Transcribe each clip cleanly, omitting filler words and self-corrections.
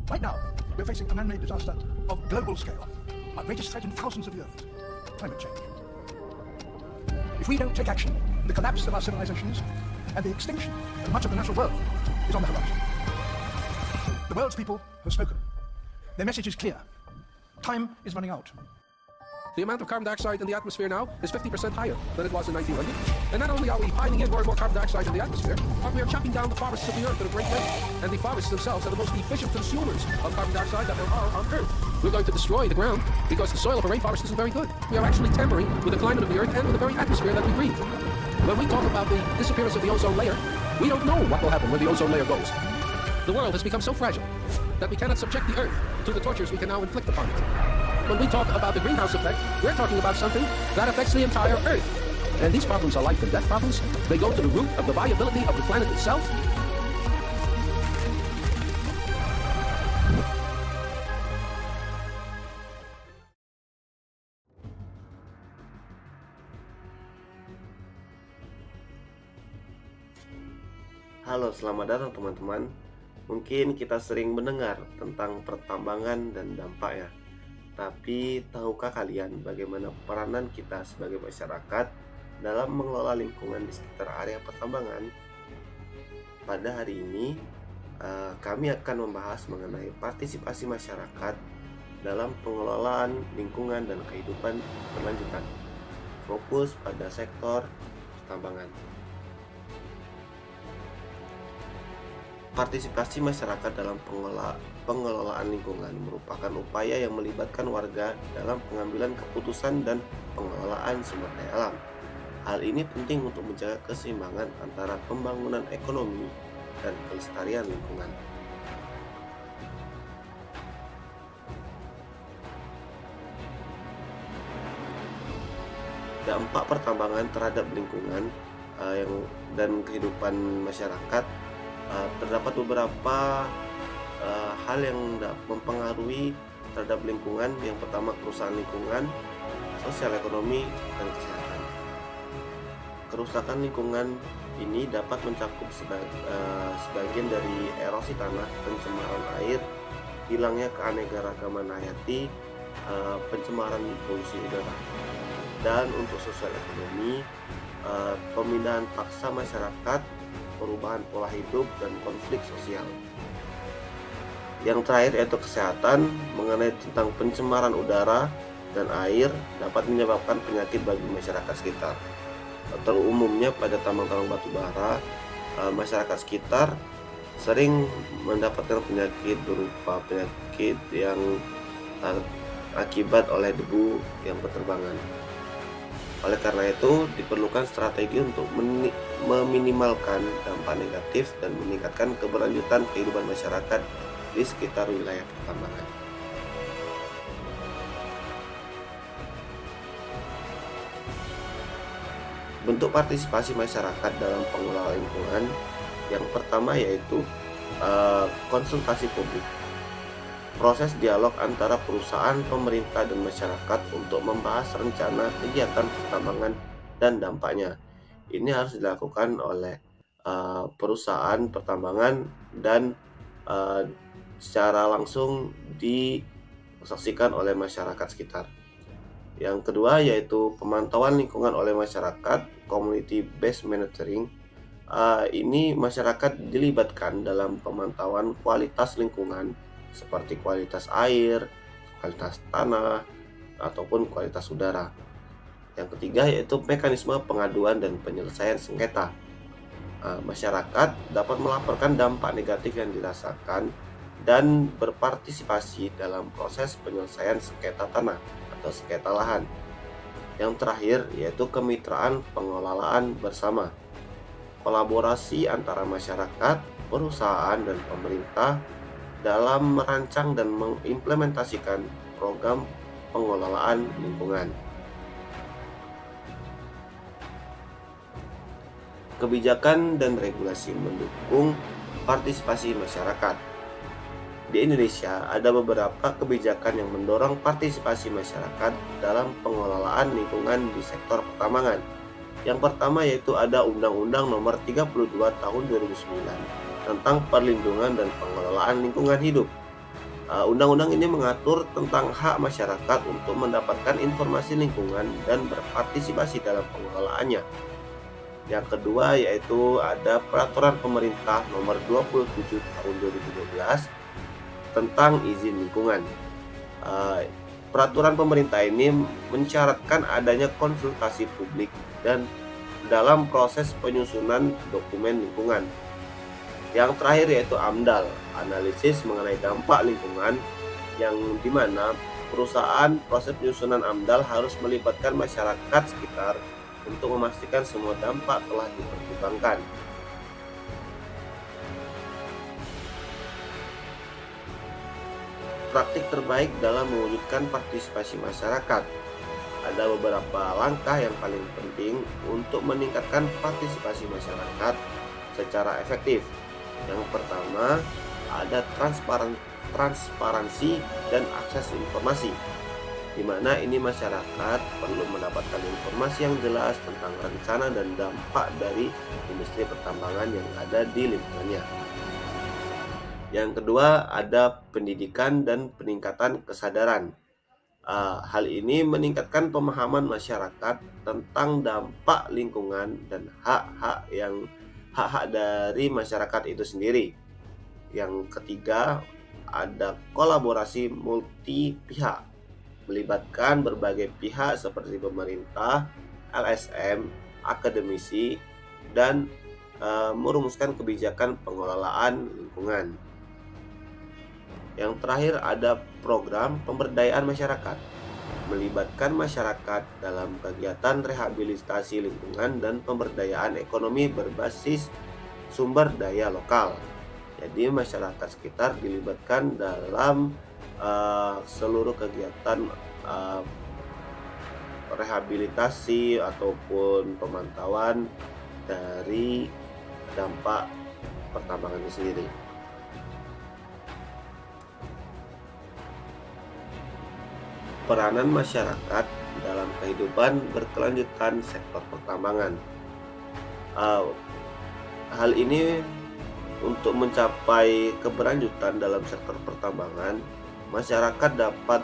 Right now, we're facing a man-made disaster of global scale, our greatest threat in thousands of years, climate change. If we don't take action, the collapse of our civilizations and the extinction of much of the natural world is on the horizon. The world's people have spoken. Their message is clear. Time is running out. The amount of carbon dioxide in the atmosphere now is 50% higher than it was in 1900. And not only are we piling in more and more carbon dioxide in the atmosphere, but we are chopping down the forests of the earth at a great rate. And the forests themselves are the most efficient consumers of carbon dioxide that there are on Earth. We're going to destroy the ground because the soil of a rainforest isn't very good. We are actually tampering with the climate of the Earth and with the very atmosphere that we breathe. When we talk about the disappearance of the ozone layer, we don't know what will happen when the ozone layer goes. The world has become so fragile that we cannot subject the Earth to the tortures we can now inflict upon it. When we talk about the greenhouse effect, we're talking about something that affects the entire Earth. And these problems are life and death problems. They go to the root of the viability of the planet itself. Halo, selamat datang teman-teman. Mungkin kita sering mendengar tentang pertambangan dan dampaknya. Tapi tahukah kalian bagaimana peranan kita sebagai masyarakat dalam mengelola lingkungan di sekitar area pertambangan? Pada hari ini, kami akan membahas mengenai partisipasi masyarakat dalam pengelolaan lingkungan dan kehidupan berlanjutan. Fokus pada sektor pertambangan. Partisipasi masyarakat dalam pengelolaan lingkungan merupakan upaya yang melibatkan warga dalam pengambilan keputusan dan pengelolaan sumber daya alam. Hal ini penting untuk menjaga keseimbangan antara pembangunan ekonomi dan kelestarian lingkungan. Dampak pertambangan terhadap lingkungan dan kehidupan masyarakat. Terdapat beberapa hal yang mempengaruhi terhadap lingkungan. Yang pertama, kerusakan lingkungan, sosial ekonomi, dan kesehatan. Kerusakan lingkungan ini dapat mencakup sebagian dari erosi tanah, pencemaran air, hilangnya keanekaragaman hayati, pencemaran polusi udara. Dan untuk sosial ekonomi, pemindahan paksa masyarakat, perubahan pola hidup, dan konflik sosial. Yang terakhir yaitu kesehatan, mengenai tentang pencemaran udara dan air dapat menyebabkan penyakit bagi masyarakat sekitar. Terumumnya pada tambang-tambang batu bara, masyarakat sekitar sering mendapatkan penyakit berupa penyakit yang akibat oleh debu yang berterbangan. Oleh karena itu, diperlukan strategi untuk meminimalkan dampak negatif dan meningkatkan keberlanjutan kehidupan masyarakat di sekitar wilayah pertambangan. Bentuk partisipasi masyarakat dalam pengelolaan lingkungan, yang pertama yaitu konsultasi publik. Proses dialog antara perusahaan, pemerintah, dan masyarakat untuk membahas rencana kegiatan pertambangan dan dampaknya. Ini harus dilakukan oleh perusahaan pertambangan dan secara langsung disaksikan oleh masyarakat sekitar. Yang kedua yaitu pemantauan lingkungan oleh masyarakat, community based monitoring. Ini masyarakat dilibatkan dalam pemantauan kualitas lingkungan seperti kualitas air, kualitas tanah, ataupun kualitas udara. Yang ketiga yaitu mekanisme pengaduan dan penyelesaian sengketa. Masyarakat dapat melaporkan dampak negatif yang dirasakan dan berpartisipasi dalam proses penyelesaian sengketa tanah atau sengketa lahan. Yang terakhir yaitu kemitraan pengelolaan bersama. Kolaborasi antara masyarakat, perusahaan, dan pemerintah dalam merancang dan mengimplementasikan program pengelolaan lingkungan. Kebijakan dan regulasi mendukung partisipasi masyarakat. Di Indonesia ada beberapa kebijakan yang mendorong partisipasi masyarakat dalam pengelolaan lingkungan di sektor pertambangan. Yang pertama yaitu ada Undang-Undang Nomor 32 Tahun 2009 tentang perlindungan dan pengelolaan lingkungan hidup. Undang-undang ini mengatur tentang hak masyarakat untuk mendapatkan informasi lingkungan dan berpartisipasi dalam pengelolaannya. Yang kedua yaitu ada Peraturan Pemerintah Nomor 27 Tahun 2012 tentang izin lingkungan. Peraturan pemerintah ini mensyaratkan adanya konsultasi publik dan dalam proses penyusunan dokumen lingkungan. Yang terakhir yaitu AMDAL, analisis mengenai dampak lingkungan, yang dimana perusahaan proses penyusunan AMDAL harus melibatkan masyarakat sekitar untuk memastikan semua dampak telah dipertimbangkan. Praktik terbaik dalam mewujudkan partisipasi masyarakat. Ada beberapa langkah yang paling penting untuk meningkatkan partisipasi masyarakat secara efektif. Yang pertama, ada transparansi dan akses informasi, di mana ini masyarakat perlu mendapatkan informasi yang jelas tentang rencana dan dampak dari industri pertambangan yang ada di lingkungannya. Yang kedua, ada pendidikan dan peningkatan kesadaran. Hal ini meningkatkan pemahaman masyarakat tentang dampak lingkungan dan hak-hak dari masyarakat itu sendiri. Yang ketiga, ada kolaborasi multi pihak, melibatkan berbagai pihak seperti pemerintah, LSM, akademisi, dan merumuskan kebijakan pengelolaan lingkungan. Yang terakhir ada program pemberdayaan masyarakat, melibatkan masyarakat dalam kegiatan rehabilitasi lingkungan dan pemberdayaan ekonomi berbasis sumber daya lokal. Jadi masyarakat sekitar dilibatkan dalam seluruh kegiatan rehabilitasi ataupun pemantauan dari dampak pertambangan itu sendiri. Peranan masyarakat dalam kehidupan berkelanjutan sektor pertambangan. Hal ini untuk mencapai keberlanjutan dalam sektor pertambangan, masyarakat dapat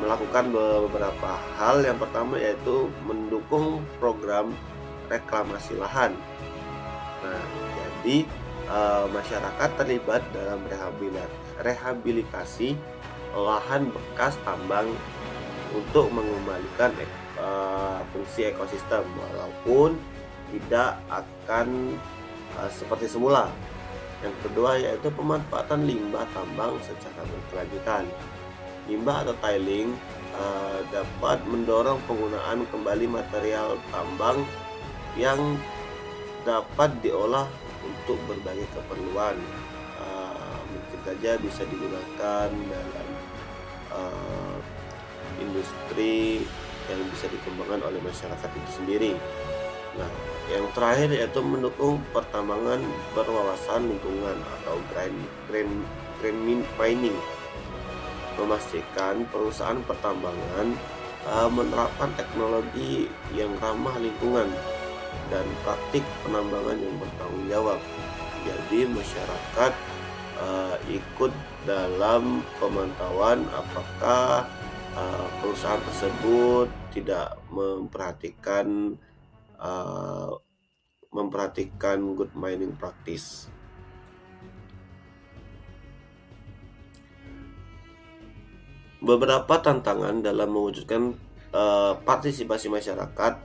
melakukan beberapa hal. Yang pertama yaitu mendukung program reklamasi lahan. Nah, jadi masyarakat terlibat dalam rehabilitasi lahan bekas tambang untuk mengembalikan fungsi ekosistem walaupun tidak akan seperti semula. Yang kedua yaitu pemanfaatan limbah tambang secara berkelanjutan. Limbah atau tiling dapat mendorong penggunaan kembali material tambang yang dapat diolah untuk berbagai keperluan. Mungkin saja bisa digunakan dalam industri yang bisa dikembangkan oleh masyarakat itu sendiri. Nah, yang terakhir yaitu mendukung pertambangan berwawasan lingkungan atau green mining, memastikan perusahaan pertambangan menerapkan teknologi yang ramah lingkungan dan praktik penambangan yang bertanggung jawab. Jadi masyarakat ikut dalam pemantauan apakah perusahaan tersebut tidak memperhatikan good mining practice. Beberapa tantangan dalam mewujudkan partisipasi masyarakat.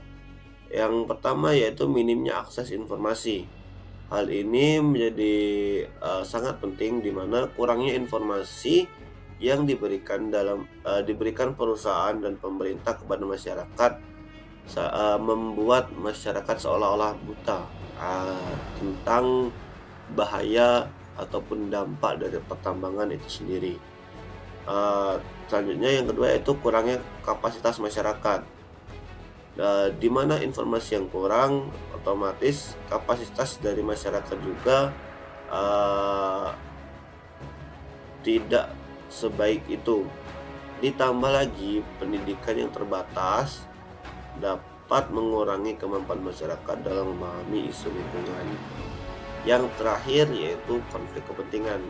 Yang pertama yaitu minimnya akses informasi. Hal ini menjadi sangat penting di mana kurangnya informasi yang diberikan perusahaan dan pemerintah kepada masyarakat membuat masyarakat seolah-olah buta tentang bahaya ataupun dampak dari pertambangan itu sendiri. Selanjutnya yang kedua yaitu kurangnya kapasitas masyarakat. Di mana informasi yang kurang, otomatis kapasitas dari masyarakat juga tidak sebaik itu. Ditambah lagi pendidikan yang terbatas dapat mengurangi kemampuan masyarakat dalam memahami isu lingkungan. Yang terakhir yaitu konflik kepentingan.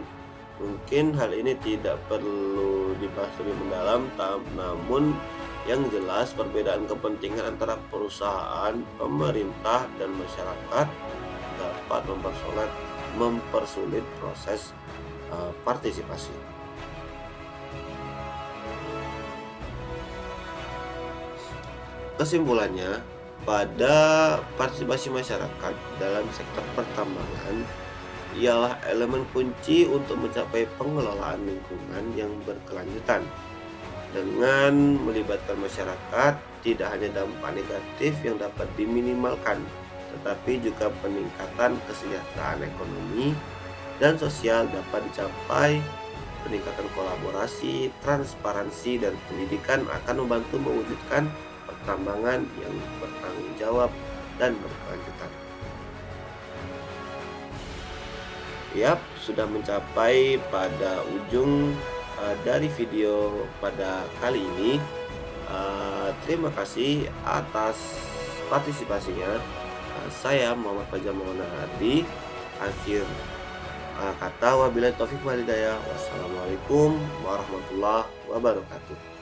Mungkin hal ini tidak perlu dibahas lebih mendalam, namun yang jelas perbedaan kepentingan antara perusahaan, pemerintah, dan masyarakat dapat mempersulit proses partisipasi. Kesimpulannya, pada partisipasi masyarakat dalam sektor pertambangan ialah elemen kunci untuk mencapai pengelolaan lingkungan yang berkelanjutan. Dengan melibatkan masyarakat, tidak hanya dampak negatif yang dapat diminimalkan, tetapi juga peningkatan kesejahteraan ekonomi dan sosial dapat dicapai. Peningkatan kolaborasi, transparansi, dan pendidikan akan membantu mewujudkan pertambangan yang bertanggung jawab dan berkelanjutan. Yap, sudah mencapai pada ujung dari video pada kali ini. Terima kasih atas partisipasinya. Saya Muhammad Fajar Maulana Ardi. Akhir kata, wabillahi taufik wal hidayah. Wassalamualaikum warahmatullahi wabarakatuh.